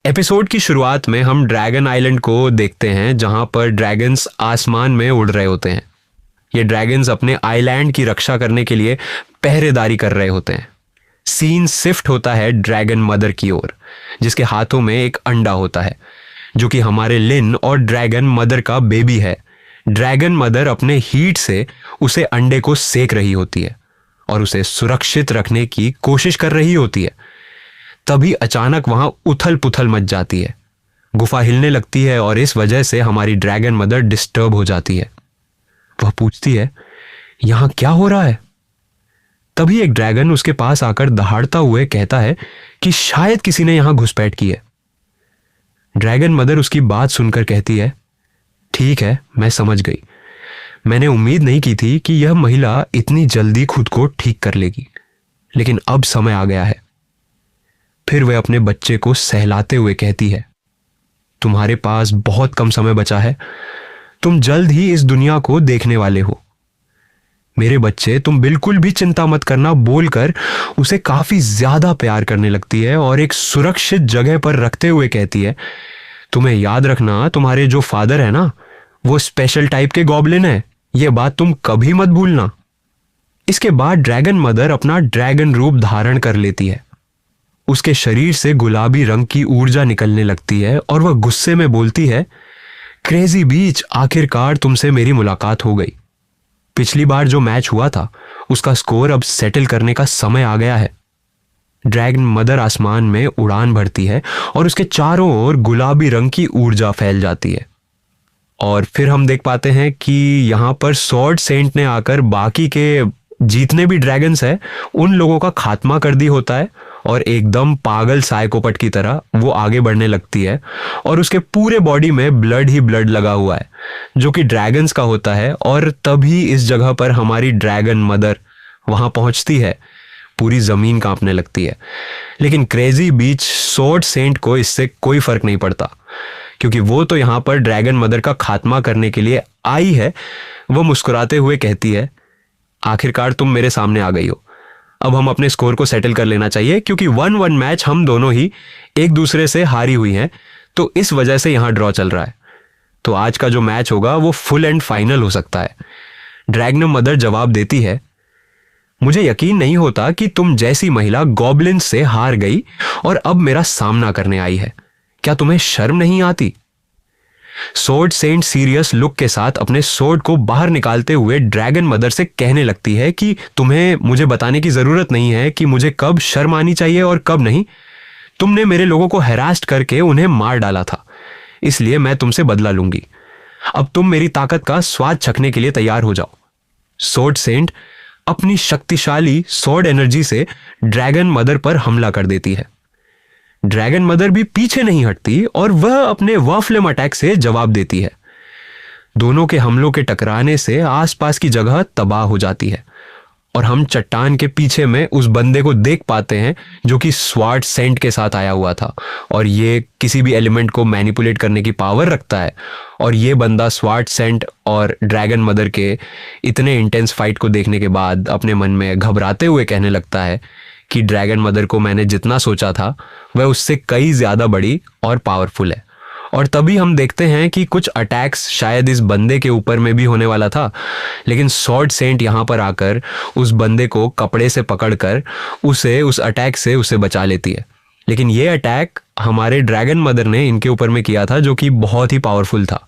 Episode की शुरुआत में हम ड्रैगन आइलैंड को देखते हैं, जहां पर ड्रैगन्स आसमान में उड़ रहे होते हैं। ये ड्रैगन्स अपने आइलैंड की रक्षा करने के लिए पहरेदारी कर रहे होते हैं। सीन शिफ्ट होता है ड्रैगन मदर की ओर, जिसके हाथों में एक अंडा होता है, जो कि हमारे लिन और ड्रैगन मदर का बेबी है। ड्रैगन मदर अपने हीट से उसे अंडे को सेक रही होती है और उसे सुरक्षित रखने की कोशिश कर रही होती है। तभी अचानक वहां उथल पुथल मच जाती है। गुफा हिलने लगती है और इस वजह से हमारी ड्रैगन मदर डिस्टर्ब हो जाती है। वह पूछती है, यहां क्या हो रहा है? तभी एक ड्रैगन उसके पास आकर दहाड़ता हुए कहता है कि शायद किसी ने यहां घुसपैठ की है। ड्रैगन मदर उसकी बात सुनकर कहती है, ठीक है, मैं समझ गई। मैंने उम्मीद नहीं की थी कि यह महिला इतनी जल्दी खुद को ठीक कर लेगी, लेकिन अब समय आ गया है। फिर वह अपने बच्चे को सहलाते हुए कहती है, तुम्हारे पास बहुत कम समय बचा है। तुम जल्द ही इस दुनिया को देखने वाले हो। मेरे बच्चे, तुम बिल्कुल भी चिंता मत करना बोलकर उसे काफी ज्यादा प्यार करने लगती है और एक सुरक्षित जगह पर रखते हुए कहती है, तुम्हें याद रखना, तुम्हारे जो फादर है ना, वो स्पेशल टाइप के गॉब्लिन है। यह बात तुम कभी मत भूलना। इसके बाद ड्रैगन मदर अपना ड्रैगन रूप धारण कर लेती है। उसके शरीर से गुलाबी रंग की ऊर्जा निकलने लगती है और वह गुस्से में बोलती है, क्रेजी बीच, आखिरकार तुमसे मेरी मुलाकात हो गई। पिछली बार जो मैच हुआ था उसका स्कोर अब सेटल करने का समय आ गया है। ड्रैगन मदर आसमान में उड़ान भरती है और उसके चारों ओर गुलाबी रंग की ऊर्जा फैल जाती है। और फिर हम देख पाते हैं कि यहां पर सॉर्ड सेंट ने आकर बाकी के जितने भी ड्रैगन्स है उन लोगों का खात्मा कर दी होता है और एकदम पागल साइकोपैथ की तरह वो आगे बढ़ने लगती है और उसके पूरे बॉडी में ब्लड ही ब्लड लगा हुआ है, जो कि ड्रैगन्स का होता है। और तभी इस जगह पर हमारी ड्रैगन मदर वहां पहुंचती है। पूरी जमीन कांपने लगती है, लेकिन क्रेजी बीच सॉर्ड सेंट को इससे कोई फर्क नहीं पड़ता, क्योंकि वो तो यहाँ पर ड्रैगन मदर का खात्मा करने के लिए आई है। वो मुस्कुराते हुए कहती है, आखिरकार तुम मेरे सामने आ गई हो। अब हम अपने स्कोर को सेटल कर लेना चाहिए, क्योंकि 1-1 मैच हम दोनों ही एक दूसरे से हारी हुई हैं, तो इस वजह से यहां ड्रॉ चल रहा है। तो आज का जो मैच होगा वो फुल एंड फाइनल हो सकता है। ड्रैगन मदर जवाब देती है, मुझे यकीन नहीं होता कि तुम जैसी महिला गॉब्लिन से हार गई और अब मेरा सामना करने आई है। क्या तुम्हें शर्म नहीं आती? सॉर्ड सेंट सीरियस लुक के साथ अपने सॉर्ड को बाहर निकालते हुए ड्रैगन मदर से कहने लगती है कि तुम्हें मुझे बताने की जरूरत नहीं है कि मुझे कब शर्म आनी चाहिए और कब नहीं। तुमने मेरे लोगों को हैरास्ट करके उन्हें मार डाला था, इसलिए मैं तुमसे बदला लूंगी। अब तुम मेरी ताकत का स्वाद चखने के लिए तैयार हो जाओ। सॉर्ड सेंट अपनी शक्तिशाली सॉर्ड एनर्जी से ड्रैगन मदर पर हमला कर देती है। ड्रैगन मदर भी पीछे नहीं हटती और वह अपने वाफ्लेम अटैक से जवाब देती है। दोनों के हमलों के टकराने से आसपास की जगह तबाह हो जाती है और हम चट्टान के पीछे में उस बंदे को देख पाते हैं, जो कि स्वार्ड सेंट के साथ आया हुआ था और ये किसी भी एलिमेंट को मैनिपुलेट करने की पावर रखता है। और ये बंदा स्वार्ड सेंट और ड्रैगन मदर के इतने इंटेंस फाइट को देखने के बाद अपने मन में घबराते हुए कहने लगता है कि ड्रैगन मदर को मैंने जितना सोचा था वह उससे कई ज्यादा बड़ी और पावरफुल है। और तभी हम देखते हैं कि कुछ अटैक्स शायद इस बंदे के ऊपर में भी होने वाला था, लेकिन सॉर्ड सेंट यहाँ पर आकर उस बंदे को कपड़े से पकड़कर उसे उस अटैक से उसे बचा लेती है। लेकिन ये अटैक हमारे ड्रैगन मदर ने इनके ऊपर में किया था, जो कि बहुत ही पावरफुल था,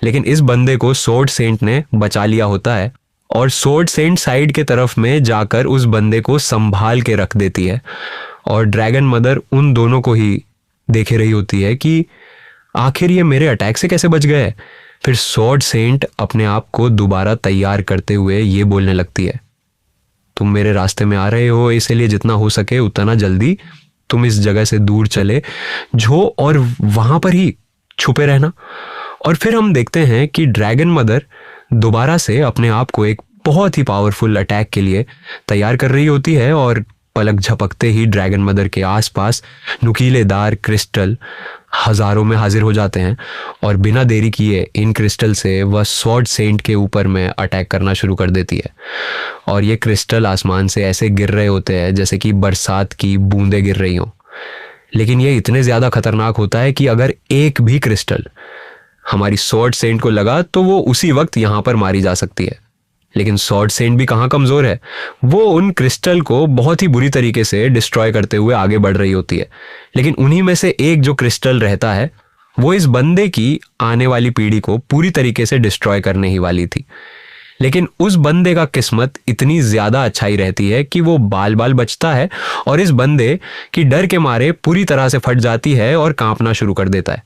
लेकिन इस बंदे को सॉर्ड सेंट ने बचा लिया होता है और सॉर्ड सेंट साइड के तरफ में जाकर उस बंदे को संभाल के रख देती है। और ड्रैगन मदर उन दोनों को ही देखे रही होती है कि आखिर ये मेरे अटैक से कैसे बच गए। फिर सॉर्ड सेंट अपने आप को दोबारा तैयार करते हुए ये बोलने लगती है, तुम मेरे रास्ते में आ रहे हो, इसलिए जितना हो सके उतना जल्दी तुम इस जगह से दूर चले जो और वहां पर ही छुपे रहना। और फिर हम देखते हैं कि ड्रैगन मदर दोबारा से अपने आप को एक बहुत ही पावरफुल अटैक के लिए तैयार कर रही होती है और पलक झपकते ही ड्रैगन मदर के आसपास नुकीलेदार क्रिस्टल हजारों में हाजिर हो जाते हैं और बिना देरी किए इन क्रिस्टल से वह सॉर्ड सेंट के ऊपर में अटैक करना शुरू कर देती है। और ये क्रिस्टल आसमान से ऐसे गिर रहे होते हैं जैसे कि बरसात की बूंदें गिर रही हों। लेकिन ये इतने ज़्यादा खतरनाक होता है कि अगर एक भी क्रिस्टल हमारी स्वॉर्ड सेंट को लगा तो वो उसी वक्त यहाँ पर मारी जा सकती है। लेकिन स्वॉर्ड सेंट भी कहाँ कमज़ोर है, वो उन क्रिस्टल को बहुत ही बुरी तरीके से डिस्ट्रॉय करते हुए आगे बढ़ रही होती है। लेकिन उन्हीं में से एक जो क्रिस्टल रहता है वो इस बंदे की आने वाली पीढ़ी को पूरी तरीके से डिस्ट्रॉय करने ही वाली थी। लेकिन उस बंदे का किस्मत इतनी ज़्यादा अच्छाई रहती है कि वो बाल बाल बचता है और इस बंदे की डर के मारे पूरी तरह से फट जाती है और कांपना शुरू कर देता है।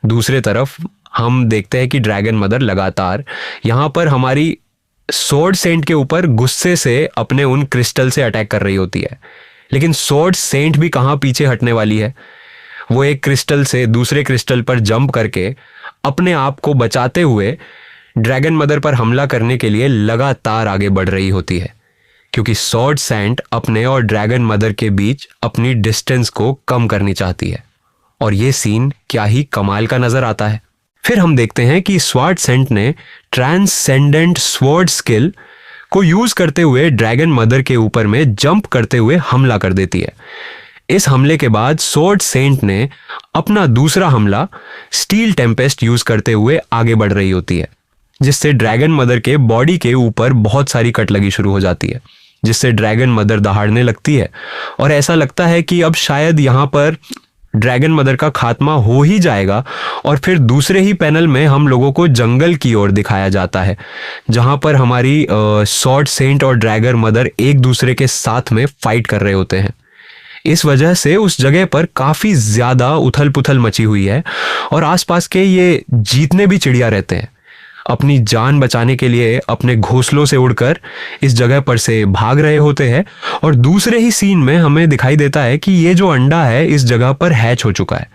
दूसरे तरफ हम देखते हैं कि ड्रैगन मदर लगातार यहाँ पर हमारी स्वॉर्ड सेंट के ऊपर गुस्से से अपने उन क्रिस्टल से अटैक कर रही होती है। लेकिन स्वॉर्ड सेंट भी कहाँ पीछे हटने वाली है, वो एक क्रिस्टल से दूसरे क्रिस्टल पर जंप करके अपने आप को बचाते हुए ड्रैगन मदर पर हमला करने के लिए लगातार आगे बढ़ रही होती है, क्योंकि स्वॉर्ड सेंट अपने और ड्रैगन मदर के बीच अपनी डिस्टेंस को कम करनी चाहती है। और ये सीन क्या ही कमाल का नजर आता है। फिर हम देखते हैं कि स्वॉर्ड सेंट ने ट्रांसेंडेंट स्वॉर्ड स्किल को यूज करते हुए ड्रैगन मदर के ऊपर में जंप करते हुए हमला कर देती है। इस हमले के बाद स्वॉर्ड सेंट ने अपना दूसरा हमला स्टील टेम्पेस्ट यूज करते हुए आगे बढ़ रही होती है, जिससे ड्रैगन मदर के बॉडी के ऊपर बहुत सारी कट लगी शुरू हो जाती है, जिससे ड्रैगन मदर दहाड़ने लगती है और ऐसा लगता है कि अब शायद यहाँ पर ड्रैगन मदर का खात्मा हो ही जाएगा। और फिर दूसरे ही पैनल में हम लोगों को जंगल की ओर दिखाया जाता है, जहाँ पर हमारी स्वॉर्ड सेंट और ड्रैगन मदर एक दूसरे के साथ में फाइट कर रहे होते हैं। इस वजह से उस जगह पर काफ़ी ज़्यादा उथल पुथल मची हुई है और आसपास के ये जीतने भी चिड़िया रहते हैं अपनी जान बचाने के लिए अपने घोंसलों से उड़कर इस जगह पर से भाग रहे होते हैं। और दूसरे ही सीन में हमें दिखाई देता है कि ये जो अंडा है इस जगह पर हैच हो चुका है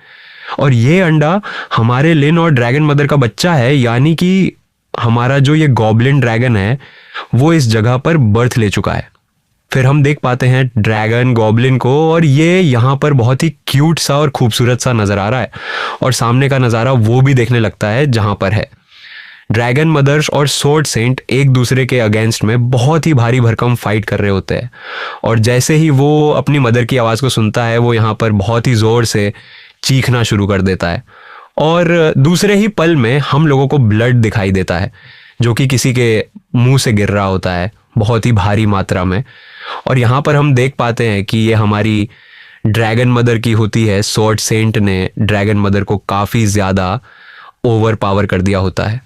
और ये अंडा हमारे लिन और ड्रैगन मदर का बच्चा है, यानी कि हमारा जो ये गॉब्लिन ड्रैगन है वो इस जगह पर बर्थ ले चुका है। फिर हम देख पाते हैं ड्रैगन गॉब्लिन को और ये यहाँ पर बहुत ही क्यूट सा और खूबसूरत सा नज़र आ रहा है और सामने का नज़ारा वो भी देखने लगता है जहाँ पर है। ड्रैगन मदर्स और स्वॉर्ड सेंट एक दूसरे के अगेंस्ट में बहुत ही भारी भरकम फाइट कर रहे होते हैं और जैसे ही वो अपनी मदर की आवाज़ को सुनता है वो यहाँ पर बहुत ही ज़ोर से चीखना शुरू कर देता है और दूसरे ही पल में हम लोगों को ब्लड दिखाई देता है जो कि किसी के मुंह से गिर रहा होता है बहुत ही भारी मात्रा में। और यहाँ पर हम देख पाते हैं कि ये हमारी ड्रैगन मदर की होती है। स्वॉर्ड सेंट ने ड्रैगन मदर को काफ़ी ज़्यादा ओवर पावर कर दिया होता है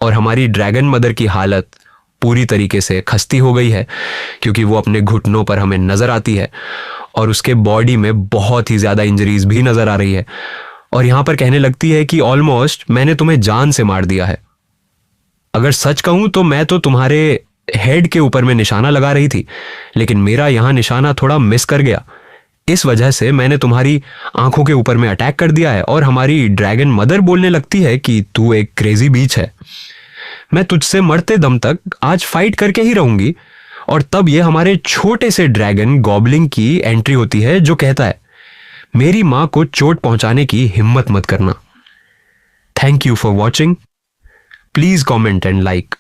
और हमारी ड्रैगन मदर की हालत पूरी तरीके से खस्ती हो गई है, क्योंकि वो अपने घुटनों पर हमें नज़र आती है और उसके बॉडी में बहुत ही ज़्यादा इंजरीज भी नज़र आ रही है और यहाँ पर कहने लगती है कि ऑलमोस्ट मैंने तुम्हें जान से मार दिया है। अगर सच कहूँ तो मैं तो तुम्हारे हेड के ऊपर में निशाना लगा रही थी, लेकिन मेरा यहाँ निशाना थोड़ा मिस कर गया, इस वजह से मैंने तुम्हारी आंखों के ऊपर में अटैक कर दिया है। और हमारी ड्रैगन मदर बोलने लगती है कि तू एक क्रेजी बीच है, मैं तुझसे मरते दम तक आज फाइट करके ही रहूंगी। और तब ये हमारे छोटे से ड्रैगन गॉब्लिन की एंट्री होती है जो कहता है मेरी मां को चोट पहुंचाने की हिम्मत मत करना। Thank you for watching, please comment and like.